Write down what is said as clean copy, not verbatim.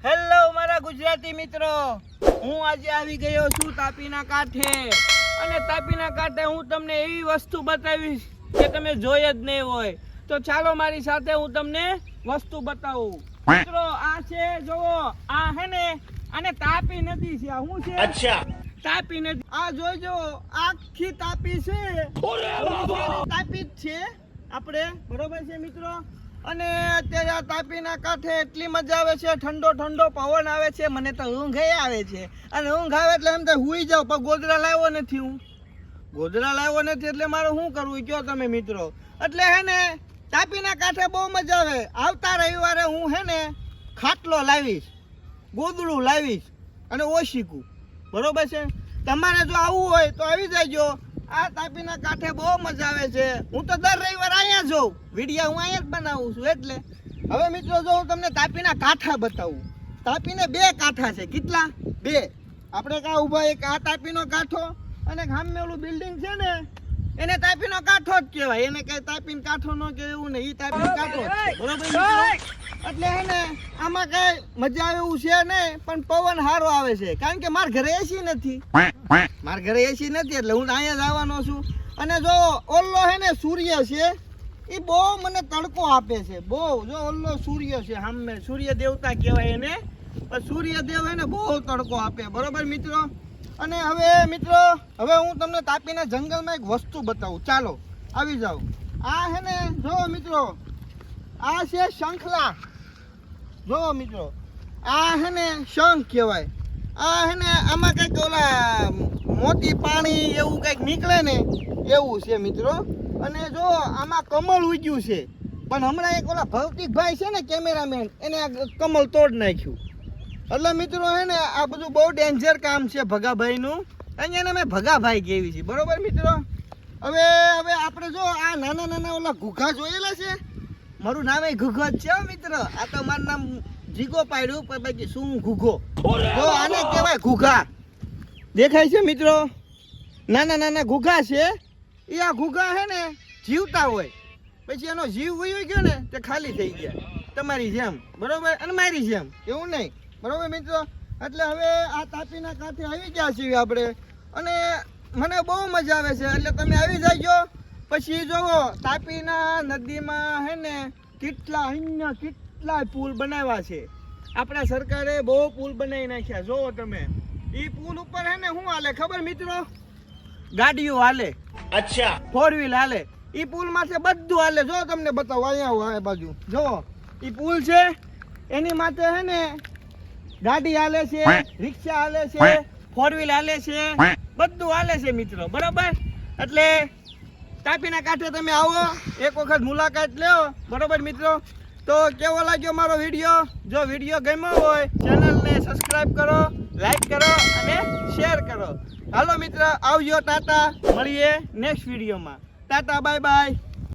Hello મારા ગુજરાતી મિત્રો, હું આજે આવી ગયો છું તાપીના કાંઠે અને તાપીના કાંઠે હું તમને એવી વસ્તુ બતાવીશ કે તમે જોઈ જ નહીં હોય. તો ચાલો મારી સાથે હું તમને વસ્તુ બતાવું. મિત્રો આ છે જોવો, આ હે ને આને તાપી નદી છે. આ શું છે? અચ્છા તાપી નદી. આ જોઈજો આખી તાપી છે, તાપી જ છે આપણે, બરોબર છે મિત્રો. અને અત્યારે આ તાપીના કાંઠે એટલી મજા આવે છે, ઠંડો ઠંડો પવન આવે છે, મને તો ઊંઘ આવે છે. અને ઊંઘ આવે એટલે એમ તો હુઈ જાવ, પણ ગોદડા લાવ્યો નથી. હું ગોદડા લાવ્યો નથી એટલે મારે શું કરવું કયો તમે મિત્રો. એટલે હે ને તાપીના કાંઠે બહુ મજા આવે. આવતા રવિવારે હું હે ને ખાટલો લાવીશ, ગોદડું લાવીશ અને ઓશીકું, બરોબર છે. તમારે જો આવવું હોય તો આવી જાયજો. આ તાપીના કાંઠે બહુ મજા આવે છે. હું તો દર રવિવાર અહીંયા જોઉં, વિડીયો હું અહીંયા જ બનાવું છું. એટલે હવે મિત્રો જો હું તમને તાપીના કાંઠા બતાવું. તાપીને બે કાંઠા છે. કેટલા? બે. આપણે કાં ઊભા એક આ તાપીનો કાંઠો અને ગામે ઓલું બિલ્ડિંગ છે ને એને તાપીનો કાંઠો જ કહેવાય. એને કઈ તાપીનો કાંઠો ન કહેવાય એવું ને, એ તાપીનો કાંઠો જ છે, બરોબર મિત્રો. એટલે હે ને આમાં કઈ મજા આવે એવું છે નહીં, પણ પવન સારો આવે છે. કારણ કે મારા ઘરે એસી નથી, મારા ઘરે એસી નથી એટલે હું અહીંયા જ આવવાનો છું. અને જો ઓલ્લો હે ને સૂર્ય છે, એ બહુ મને તડકો આપે છે, બહુ. જો ઓલ્લો સૂર્ય છે સામે, સૂર્ય દેવતા કહેવાય એને, પણ સૂર્યદેવ હે ને બહુ તડકો આપે, બરોબર મિત્રો. અને હવે મિત્રો હવે હું તમને તાપીના જંગલમાં એક વસ્તુ બતાવું. ચાલો આવી જાઓ. આ હે ને જો મિત્રો, આ છે શંખલા. જો મિત્રો આ હે ને શંખ કહેવાય. આ હે ને આમાં કંઈક ઓલા મોતી પાણી એવું કંઈક નીકળે ને એવું છે મિત્રો. અને જો આમાં કમળ ઉગ્યું છે, પણ હમણાં એક ઓલા ભૌતિકભાઈ છે ને કેમેરામેન, એને આ કમળ તોડ નાખ્યું. એટલે મિત્રો હે ને આ બધું બહુ ડેન્જર કામ છે ભગાભાઈનું. અહીંયા મેં ભગાભાઈ કહેવી છે, બરોબર મિત્રો. હવે આપણે જો આ નાના નાના ઓલા ઘૂઘા જોયેલા છે. મારું નામ એ ઘૂઘો જ છે મિત્રો. આ તો મારું નામ જીગો પાડ્યું, પણ બાકી શું ઘૂઘો. જો આને કહેવાય ઘૂઘા. દેખાય છે મિત્રો, નાના નાના ઘૂઘા છે. એ આ ઘૂઘા હે ને જીવતા હોય, પછી એનો જીવ વયો ગયો ને તે ખાલી થઈ ગયા, તમારી જેમ, બરોબર, અને મારી જેમ, એવું નહીં, બરોબર મિત્રો. એટલે હવે આ તાપીના કાંઠે આવી ગયા છીએ આપણે, અને મને બહુ મજા આવે છે. એટલે તમે આવી જાજો. પછી જોવો તાપીના નદીમાં હે ને કેટલા પુલ બનાવ્યા છે. આપણા સરકારે બહુ પુલ બનાવી નાખ્યા. જોવો તમે, એ પુલ ઉપર હે ને શું હાલે ખબર મિત્રો? ગાડીઓ હાલે, અચ્છા, 4 વ્હીલ હાલે. એ પુલ માથે બધું હાલે. જો તમને બતાવો, અહીંયા આ બાજુ જોવો, એ પુલ છે, એની માથે હે ને ગાડી હાલે છે, રિક્ષા હાલે છે, 4 વ્હીલ હાલે છે, બધું હાલે છે મિત્રો, બરોબર. એટલે તાપીના કાંઠે તમે આવો, એક વખત મુલાકાત લ્યો, બરોબર મિત્રો. તો કેવો લાગ્યો મારો વિડીયો? જો વિડીયો ગમ્યો હોય ચેનલને સબસ્ક્રાઇબ કરો, લાઈક કરો અને શેર કરો. હાલો મિત્ર, આવજો, ટાટા, મળીએ નેક્સ્ટ વિડીયોમાં. Tata, bye bye.